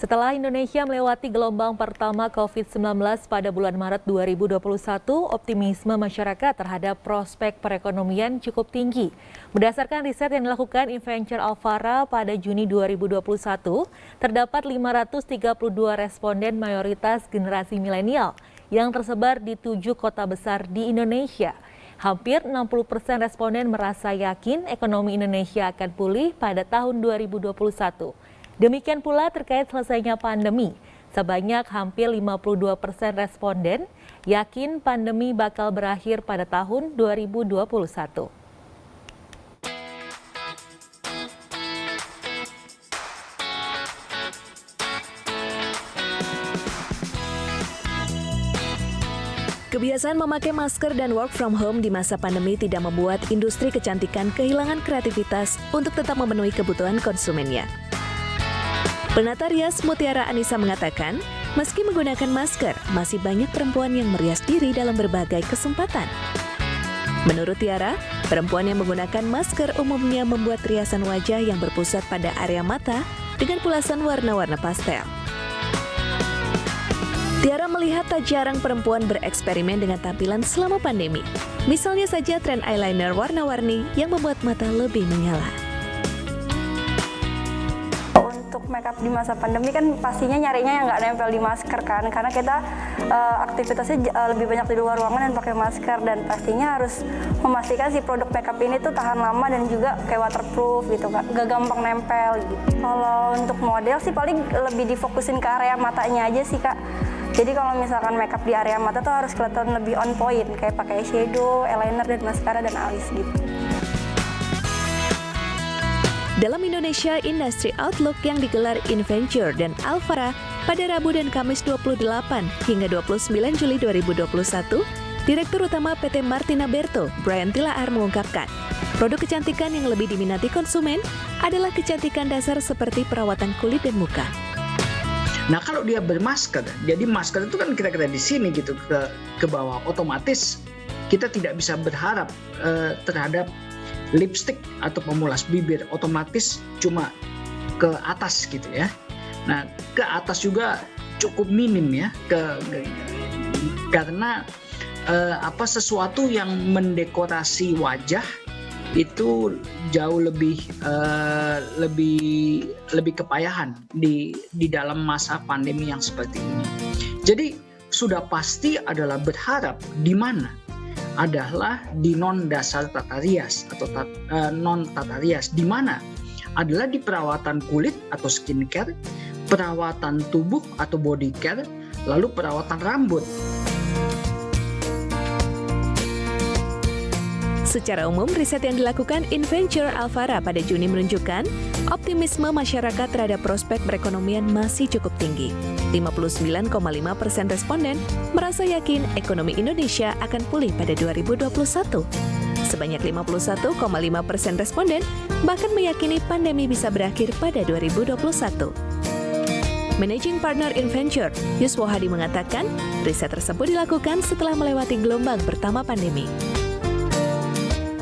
Setelah Indonesia melewati gelombang pertama COVID-19 pada bulan Maret 2021, optimisme masyarakat terhadap prospek perekonomian cukup tinggi. Berdasarkan riset yang dilakukan Inventure Alvara pada Juni 2021, terdapat 532 responden mayoritas generasi milenial yang tersebar di 7 kota besar di Indonesia. Hampir 60% responden merasa yakin ekonomi Indonesia akan pulih pada tahun 2021. Demikian pula terkait selesainya pandemi, sebanyak hampir 52% responden yakin pandemi bakal berakhir pada tahun 2021. Kebiasaan memakai masker dan work from home di masa pandemi tidak membuat industri kecantikan kehilangan kreativitas untuk tetap memenuhi kebutuhan konsumennya. Penata rias Mutiara Anissa mengatakan, meski menggunakan masker, masih banyak perempuan yang merias diri dalam berbagai kesempatan. Menurut Tiara, perempuan yang menggunakan masker umumnya membuat riasan wajah yang berpusat pada area mata dengan pulasan warna-warna pastel. Tiara melihat tak jarang perempuan bereksperimen dengan tampilan selama pandemi. Misalnya saja tren eyeliner warna-warni yang membuat mata lebih menyala. Untuk makeup di masa pandemi kan pastinya nyarinya yang nggak nempel di masker kan, karena kita aktivitasnya lebih banyak di luar ruangan dan pakai masker, dan pastinya harus memastikan si produk makeup ini tuh tahan lama dan juga kayak waterproof gitu, nggak gampang nempel gitu. Kalau untuk model sih paling lebih difokusin ke area matanya aja sih Kak. Jadi kalau misalkan makeup di area mata tuh harus kelihatan lebih on point, kayak pakai shadow, eyeliner, dan mascara, dan alis gitu. Dalam Indonesia Industry Outlook yang digelar Inventure dan Alvara pada Rabu dan Kamis 28 hingga 29 Juli 2021, Direktur Utama PT Martina Berto, Brian Tilaar mengungkapkan, produk kecantikan yang lebih diminati konsumen adalah kecantikan dasar seperti perawatan kulit dan muka. Nah kalau dia bermasker, jadi masker itu kan kita di sini gitu ke bawah, otomatis kita tidak bisa berharap terhadap lipstick atau pemulas bibir, otomatis cuma ke atas gitu ya. Nah ke atas juga cukup minim ya, karena sesuatu yang mendekorasi wajah itu jauh lebih kepayahan di dalam masa pandemi yang seperti ini. Jadi sudah pasti adalah berharap di mana adalah di non dasar tata rias atau non tata rias, di mana adalah di perawatan kulit atau skincare, perawatan tubuh atau body care, lalu perawatan rambut. Secara umum, riset yang dilakukan Inventure Alvara pada Juni menunjukkan optimisme masyarakat terhadap prospek perekonomian masih cukup tinggi. 59,5% responden merasa yakin ekonomi Indonesia akan pulih pada 2021. Sebanyak 51,5% responden bahkan meyakini pandemi bisa berakhir pada 2021. Managing Partner Inventure, Yuswo Hadi mengatakan, riset tersebut dilakukan setelah melewati gelombang pertama pandemi.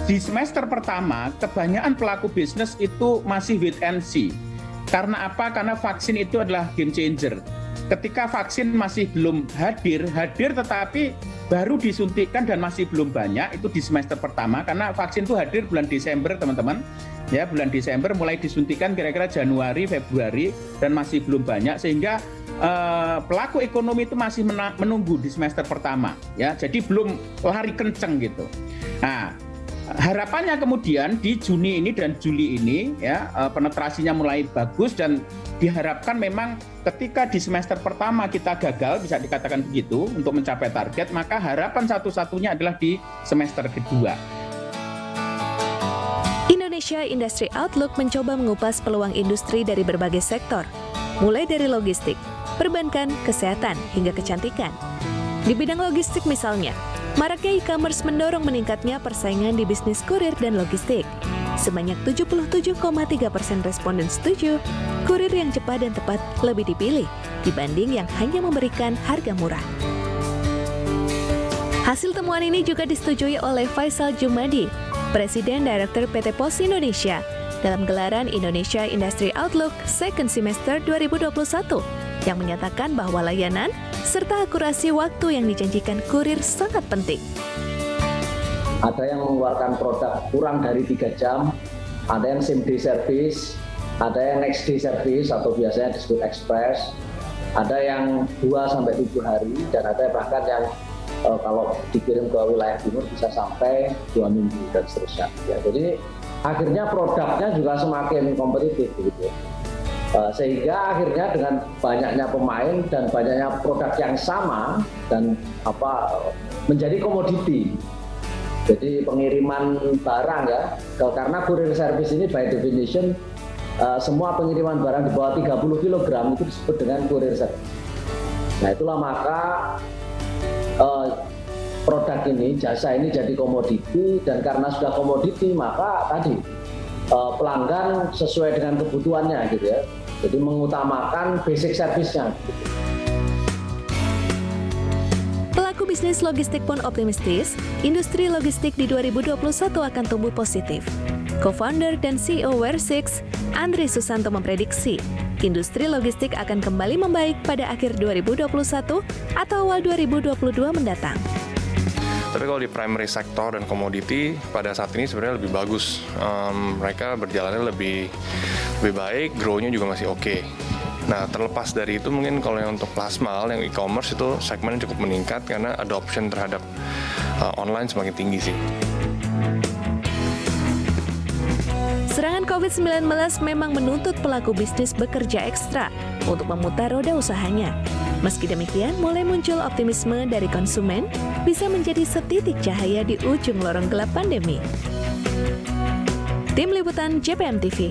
Di semester pertama, kebanyakan pelaku bisnis itu masih wait and see. Karena apa? Karena vaksin itu adalah game changer. Ketika vaksin masih belum hadir tetapi baru disuntikan dan masih belum banyak, itu di semester pertama. Karena vaksin itu hadir bulan Desember, teman-teman. Ya, bulan Desember mulai disuntikan kira-kira Januari, Februari, dan masih belum banyak. Sehingga pelaku ekonomi itu masih menunggu di semester pertama. Ya, jadi belum lari kenceng gitu. Nah, harapannya kemudian di Juni ini dan Juli ini ya penetrasinya mulai bagus, dan diharapkan memang ketika di semester pertama kita gagal, bisa dikatakan begitu, untuk mencapai target, maka harapan satu-satunya adalah di semester kedua. Indonesia Industry Outlook mencoba mengupas peluang industri dari berbagai sektor, mulai dari logistik, perbankan, kesehatan, hingga kecantikan. Di bidang logistik misalnya, maraknya e-commerce mendorong meningkatnya persaingan di bisnis kurir dan logistik. Sebanyak 77,3% responden setuju, kurir yang cepat dan tepat lebih dipilih dibanding yang hanya memberikan harga murah. Hasil temuan ini juga disetujui oleh Faisal Jumadi, Presiden Direktur PT Pos Indonesia, dalam gelaran Indonesia Industry Outlook Second Semester 2021 yang menyatakan bahwa layanan serta akurasi waktu yang dijanjikan kurir sangat penting. Ada yang mengeluarkan produk kurang dari 3 jam, ada yang same day service, ada yang next day service atau biasanya disebut express, ada yang 2-7 hari, dan ada bahkan yang kalau dikirim ke wilayah timur bisa sampai 2 minggu dan seterusnya. Ya, jadi akhirnya produknya juga semakin kompetitif gitu. Sehingga akhirnya dengan banyaknya pemain dan banyaknya produk yang sama dan menjadi komoditi. Jadi pengiriman barang ya, karena courier service ini by definition semua pengiriman barang di bawah 30 kg itu disebut dengan courier service. Nah itulah maka produk ini, jasa ini jadi komoditi, dan karena sudah komoditi maka tadi pelanggan sesuai dengan kebutuhannya gitu ya. Jadi mengutamakan basic service-nya. Gitu. Pelaku bisnis logistik pun optimistis, industri logistik di 2021 akan tumbuh positif. Co-founder dan CEO Ware6, Andri Susanto memprediksi, industri logistik akan kembali membaik pada akhir 2021 atau awal 2022 mendatang. Tapi kalau di primary sector dan komoditi pada saat ini sebenarnya lebih bagus. Mereka berjalannya lebih baik, grow-nya juga masih oke. Nah, terlepas dari itu mungkin kalau yang untuk last mile, yang e-commerce itu segmennya cukup meningkat karena adoption terhadap online semakin tinggi sih. Serangan COVID-19 memang menuntut pelaku bisnis bekerja ekstra untuk memutar roda usahanya. Meski demikian, mulai muncul optimisme dari konsumen bisa menjadi setitik cahaya di ujung lorong gelap pandemi. Tim Liputan JPM TV.